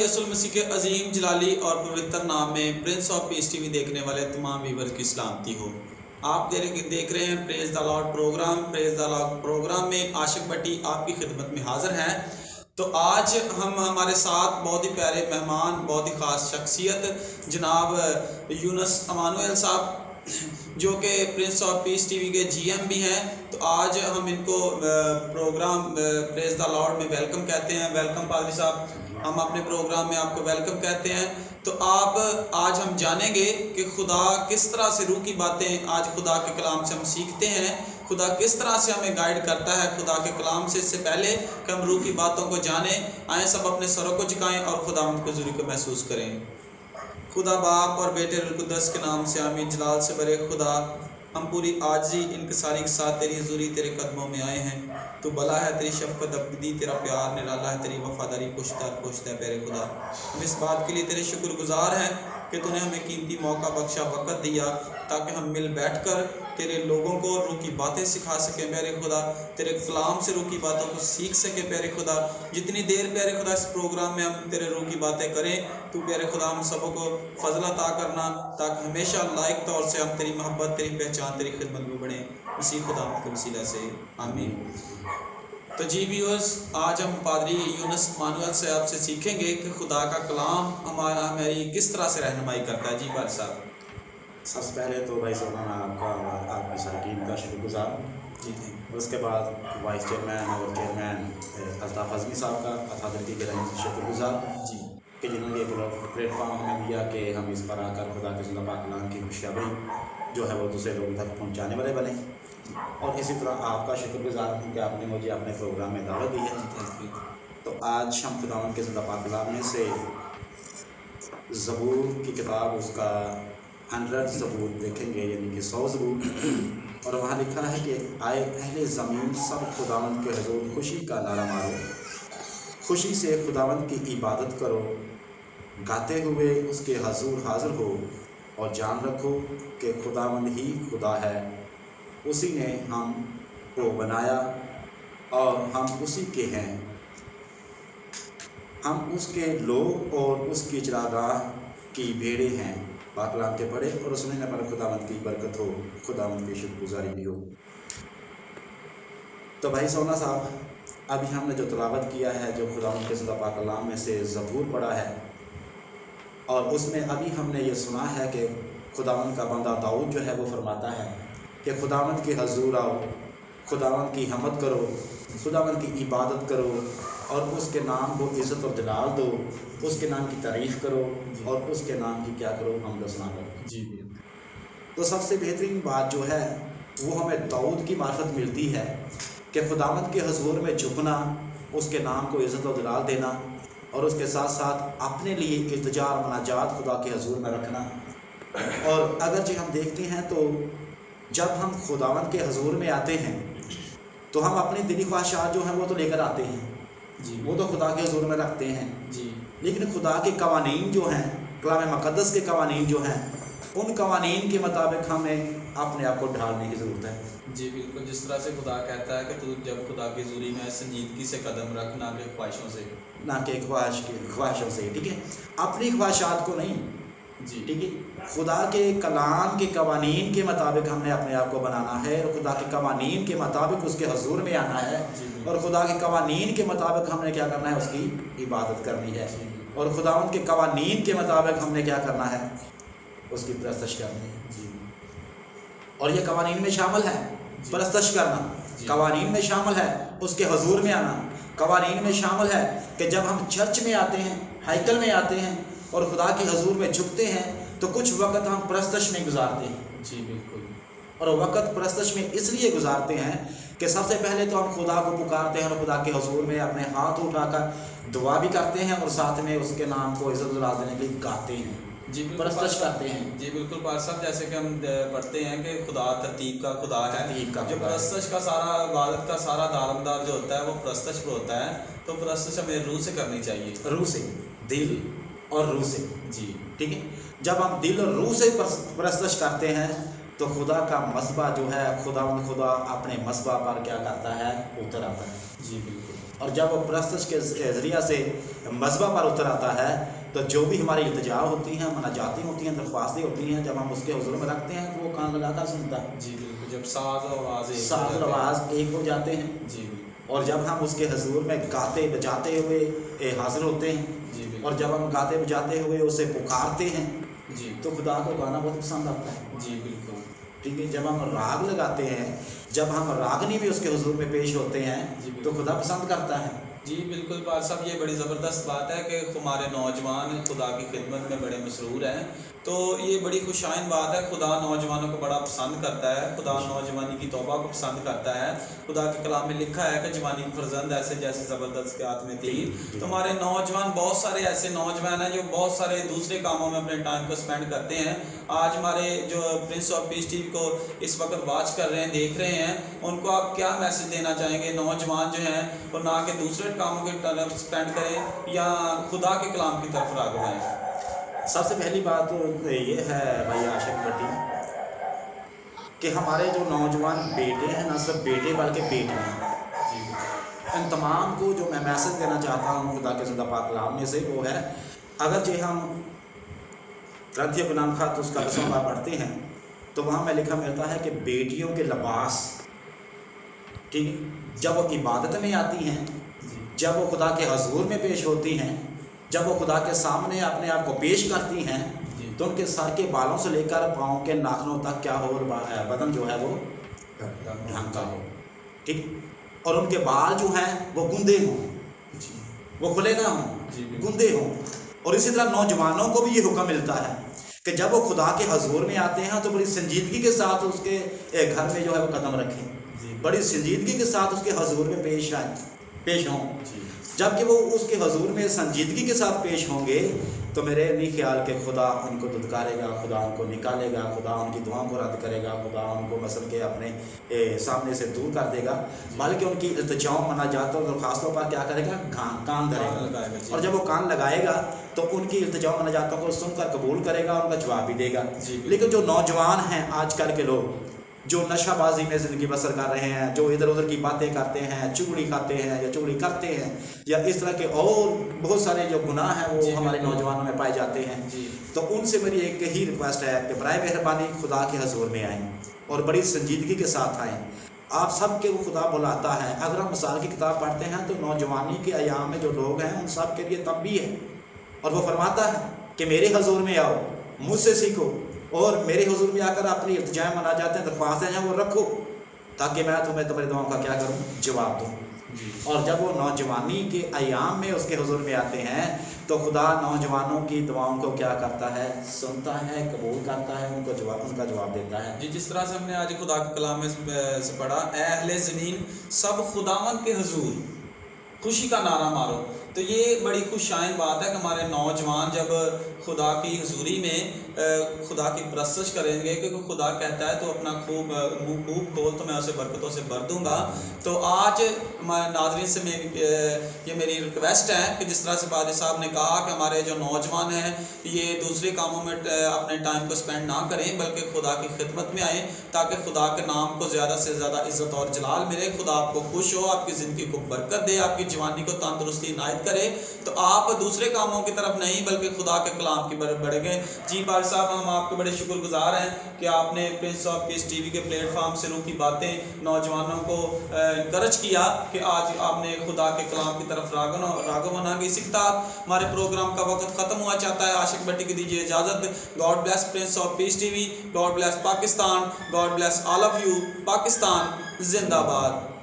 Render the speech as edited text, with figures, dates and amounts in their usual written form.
यसुल मसीह के अजीम जलाली और पवित्र नाम में प्रिंस ऑफ पीस टीवी देखने वाले तमाम व्यूअर्स की सलामती हो। आप देख रहे हैं praise the Lord programme. Praise the Lord programme में आशिक भट्टी आपकी खिदमत में हाजिर हैं। तो आज हम हमारे साथ बहुत ही प्यारे मेहमान, बहुत ही ख़ास शख्सियत जनाब यूनुस अमानुएल साहब जो कि प्रिंस ऑफ पीस टीवी के जीएम भी हैं। तो आज हम इनको प्रोग्राम प्रेज द लॉर्ड में वेलकम कहते हैं। वेलकम पादरी साहब, हम अपने प्रोग्राम में आपको वेलकम कहते हैं। तो आज हम जानेंगे कि खुदा किस तरह से रूह की बातें आज खुदा के कलाम से हम सीखते हैं। खुदा किस तरह से हमें गाइड करता है खुदा के कलाम से। इससे पहले कि हम रूह की बातों को जानें, आए सब अपने सरों को झुकाएं और खुदा की हुज़ूरी को महसूस करें। खुदा बाप और बेटे रूह कुद्दस के नाम से आमीन। जलाल से बरे खुदा, हम पूरी आजी इनकसारी के साथ तेरी हुज़ूरी तेरे कदमों में आए हैं। तू भला है, तेरी शफ़क़त अबदी, तेरा प्यार निराला है, तेरी वफ़ादारी पुश्ता है प्यारे खुदा। हम इस बात के लिए तेरे शुक्रगुज़ार हैं कि तूने हमें कीमती मौका बख्शा, वक़्त दिया ताकि हम मिल बैठकर तेरे लोगों को रूह की बातें सिखा सकें प्यारे खुदा। तेरे कलाम से रूह की बातों को सीख सकें प्यारे खुदा। जितनी देर प्यारे खुदा इस प्रोग्राम में हम तेरे रूह की बातें करें, तू प्यारे खुदा हम सबों को फजल अता करना ताकि हमेशा लायक तौर से हम तेरी मोहब्बत, तेरी पहचान, तेरी खिदमत में बढ़ें। इसी खुदा के वसीला से आमीन। तो जी व्यूअर्स, आज हम पादरी यूनुस अमानुएल से आपसे सीखेंगे कि खुदा का कलाम हमारी किस तरह से रहनुमाई करता है। जी बार साहब। सबसे पहले तो भाई सोना आपका और आपकी सारी टीम का शुक्रगुजार जी थैंक। उसके बाद वाइस चेयरमैन और चेयरमैन अल्ताफ़ अज़मी साहब का अथादरती के रही शुक्रगुजार जी कि जिन्होंने ये प्लेटफॉर्म हमें दिया कि हम इस पर आकर खुदा के ज़िंदा पाक कलाम की खुशखबरी जो है वो दूसरे लोगों तक पहुँचाने वाले बने। और इसी तरह आपका शुक्रगुजार हूँ कि आपने मुझे अपने प्रोग्राम में दावत दी है। तो आज हम खुदावंद के ज़िंदा पाक कलाम में से ज़बूर की किताब उसका 100 ज़बूर देखेंगे, यानी कि 100 ज़बूर। और वहाँ लिखा है कि आए अहले ज़मीन सब खुदावंद के हुज़ूर खुशी का नारा मारो, खुशी से खुदावंद की इबादत करो, गाते हुए उसके हुज़ूर हाज़िर हो और जान रखो कि खुदावंद ही खुदा है। उसी ने हम को बनाया और हम उसी के हैं। हम उसके लोग और उसकी चरागाह की भेड़ें हैं। पाकलाम के पढ़े और सुनने पर खुदावंद की बरकत हो, खुदावंद की शुक्रगुजारी भी हो। तो भाई सोना साहब, अभी हमने जो तिलावत किया है, जो खुदावंद के ज़िंदा पाक कलाम में से ज़बूर पढ़ा है, और उसमें अभी हमने ये सुना है कि खुदावंद का बंदा दाऊद जो है वो फरमाता है कि खुदावंद के हजूर आओ, खुदावंद की हमद करो, खुदावंद की इबादत करो और उसके नाम को इज़्ज़त और जलाल दो, उसके नाम की तारीफ़ करो और उसके नाम की क्या करो, हमद सना करो। जी। तो सबसे बेहतरीन बात जो है वो हमें दाऊद की मार्फत मिलती है कि खुदावंद के हजूर में झुकना, उसके नाम को इज़्ज़त और जलाल देना और उसके साथ साथ अपने लिए इल्तिजा और मुनाजात खुदा के हजूर में रखना। और अगरचे हम देखते हैं तो जब हम खुदावंद के हजूर में आते हैं तो हम अपनी दिली ख्वाहिशात जो हैं वो तो लेकर आते हैं जी, वो तो खुदा के हजूर में रखते हैं जी। लेकिन खुदा के कवानीन जो हैं, कलाम मुक़द्दस के कवानीन जो हैं, उन कवानीन के मुताबिक हमें अपने आप को ढालने की ज़रूरत है। जी बिल्कुल, जिस तरह से खुदा कहता है कि तू जब खुदा की हुज़ूरी में संजीदगी से कदम रख, ना कि ख्वाहिशों से, ना कि ख्वाहिशों से, ठीक है, अपनी ख्वाहिशात को नहीं, जी ठीक है। खुदा के कलाम के कवानीन के मुताबिक हमने अपने आप को बनाना है और खुदा के कवानीन के मुताबिक उसके हजूर में आना है और खुदा के कवानीन के मुताबिक हमने क्या करना है, उसकी इबादत करनी है और खुदावंद के कवानीन के मुताबिक हमने क्या करना है, उसकी परस्तश करनी है। जी। और ये कवानीन में शामिल है परस्तश करना, कवानीन में शामिल है उसके हजूर में आना, कवानीन में शामिल है कि जब हम चर्च में आते हैं, हैकल में आते हैं और खुदा के हजूर में झुकते हैं तो कुछ वक़्त हम परस्तश में गुजारते हैं। जी बिल्कुल। और वक़्त परस्तश में इसलिए गुजारते हैं कि सबसे पहले तो हम खुदा को पुकारते हैं और खुदा के हजूर में अपने हाथ उठाकर दुआ भी करते हैं और साथ में उसके नाम को इज़्ज़त जलाल देने के लिए गाते हैं, जी बिल्कुल, परस्तश करते हैं। जी बिल्कुल पार साहब, जैसे कि हम पढ़ते हैं कि खुदा तरतीब का खुदा है, जो परस्तश का सारा, इबादत का सारा दारमदार जो होता है वो परस्तश पर होता है। तो परस्तश हमें रूह से करनी चाहिए, रूह से, दिल और रूह से। जी ठीक है, जब हम दिल और रूह से परस्तश करते हैं तो खुदा का मसबा जो है, खुदा अपने मसबा पर क्या करता है, उतर आता है। जी बिल्कुल। और जब वो परस्तश के ज़रिया से मज़हबा पर उतर आता है तो जो भी हमारी इल्तिजा होती हैं, मनाजातें होती हैं, दरख्वास्तें होती हैं, जब हम उसके हुज़ूर में रखते हैं तो वो कान लगाकर सुनता है। जी बिल्कुल, जब साज़ और आवाज़ एक हो जाते हैं। जी, और जब हम उसके हुज़ूर में गाते बजाते हुए हाज़िर होते हैं, जी, और जब हम गाते बजाते हुए उसे पुकारते हैं जी, तो खुदा को गाना बहुत पसंद आता है। जी बिल्कुल, ठीक है। जब हम राग लगाते हैं, जब हम रागनी भी उसके हुज़ूर में पेश होते हैं तो खुदा पसंद करता है। जी बिल्कुल पाल साहब, ये बड़ी ज़बरदस्त बात है कि हमारे नौजवान खुदा की खिदमत में बड़े मसरूर हैं। तो ये बड़ी खुशाइन बात है, खुदा नौजवानों को बड़ा पसंद करता है, खुदा नौजवानी की तौबा को पसंद करता है। खुदा के कलाम में लिखा है कि जवानी की फर्जंद ऐसे जैसे ज़बरदस्त के हाथ में थी। तो हमारे नौजवान, बहुत सारे ऐसे नौजवान हैं जो बहुत सारे दूसरे कामों में अपने टाइम को स्पेंड करते हैं। आज हमारे जो प्रिंस ऑफ पीस टीवी को इस वक्त वॉच कर रहे हैं, देख रहे हैं, उनको आप क्या मैसेज देना चाहेंगे? नौजवान जो हैं वो ना कि दूसरे कामों की तरफ स्पेंड करें या खुदा के कलाम की तरफ राग़िब हैं? सबसे पहली बात तो ये है भाई आशिक भट्टी कि हमारे जो नौजवान बेटे हैं, ना सिर्फ बेटे बल्कि बेटियाँ, इन तमाम को जो मैं मैसेज देना चाहता हूँ खुदा के ज़िंदा पाक कलाम में से, वो है, अगर जो हम ग्रंथियों के नाम खात उसका 10वां बाब पढ़ते हैं तो वहाँ में लिखा मिलता है कि बेटियों के लिबास, ठीक, जब वो इबादत में आती हैं, जब वो खुदा के हजूर में पेश होती हैं, जब वो खुदा के सामने अपने आप को पेश करती हैं, तो उनके सर के बालों से लेकर पाँव के नाखनों तक क्या हो, बदन जो है वो ढंका हो, ठीक, और उनके बाल जो हैं वो गुंदे हों, वो खुले ना हों, गुंदे हों। और इसी तरह नौजवानों को भी ये हुक्म मिलता है कि जब वो खुदा के हजूर में आते हैं तो बड़ी संजीदगी के साथ उसके घर में जो है वो कदम रखें, बड़ी संजीदगी के साथ उसके हजूर में पेश हों। जबकि वो उसके हजूर में संजीदगी के साथ पेश होंगे तो मेरे नहीं ख्याल के खुदा उनको दुदकारेगा, खुदा उनको निकालेगा, खुदा उनकी दुआओं को रद्द करेगा, खुदा उनको मसल के अपने सामने से दूर कर देगा, बल्कि उनकी इल्तिजाओं मनाजातों और दरख्वास्तों पर क्या करेगा? कान धरेगा। और जब वो कान लगाएगा तो उनकी इल्तिजाओं मनाजातों को सुनकर कबूल करेगा, उनका जवाब भी देगा। लेकिन जो नौजवान हैं आजकल के लोग, जो नशाबाजी में ज़िंदगी बसर कर रहे हैं, जो इधर उधर की बातें करते हैं, चुगली खाते हैं या चुगली करते हैं, या इस तरह के और बहुत सारे जो गुनाह हैं वो हमारे नौजवानों में पाए जाते हैं, तो उनसे मेरी एक ही रिक्वेस्ट है कि बराए मेहरबानी खुदा के हजूर में आएँ और बड़ी संजीदगी के साथ आएँ। आप सब के वो खुदा बुलाता है। अगर हम मिसाल की किताब पढ़ते हैं तो नौजवानी के अयाम में जो लोग हैं उन सब के लिए तब भी है, और वो फरमाता है कि मेरे हजूर में आओ, मुझसे सीखो, और मेरे हुजूर में आकर अपनी इल्तिजाएं मना जाते हैं, दरख्वास्तें हैं वो रखो, ताकि मैं तुम्हें तुम्हारी दुआओं का क्या करूं? जवाब दूं। और जब वो नौजवानी के अयाम में उसके हुजूर में आते हैं तो खुदा नौजवानों की दुआओं को क्या करता है? सुनता है, कबूल करता है, उनका जवाब देता है। जी, जिस तरह से हमने आज खुदा के कलाम में से पढ़ा, ऐ अहले ज़मीन सब खुदावंद के हुजूर खुशी का नारा मारो, तो ये बड़ी खुशाइन बात है कि हमारे नौजवान जब खुदा की हुजूरी में खुदा की परस्तश करेंगे, क्योंकि खुदा कहता है तो अपना मुँह खूब खोल तो मैं उसे बरकतों से भर दूंगा। तो आज हमारे नाज़रीन से ये मेरी रिक्वेस्ट है कि जिस तरह से पादरी साहब ने कहा कि हमारे जो नौजवान हैं ये दूसरे कामों में अपने टाइम को स्पेंड ना करें, बल्कि खुदा की खिदमत में आएँ, ताकि खुदा के नाम को ज़्यादा से ज़्यादा इज़्ज़त और जलाल मिले, खुदा आपको खुश हो, आपकी ज़िंदगी को बरकत दे, आपकी जवानी को तंदुरुस्ती इनायत करे, तो आप दूसरे कामों की तरफ नहीं बल्कि खुदा के कलाम की बढ़ गए। जी पादरी साहब, हम आपके बड़े शुक्रगुजार हैं कि आपने प्रिंस ऑफ पीस टीवी के प्लेटफॉर्म से रूह की बातें नौजवानों को इनकरेज किया कि आज आपने खुदा के कलाम की तरफ राग़िब होना। इसी के साथ हमारे प्रोग्राम का वक्त ख़त्म हुआ चाहता है। आशिक भट्टी की दीजिए इजाज़त। God bless Prince of peace TV, God bless Pakistan, God bless all of you. Pakistan जिंदाबाद।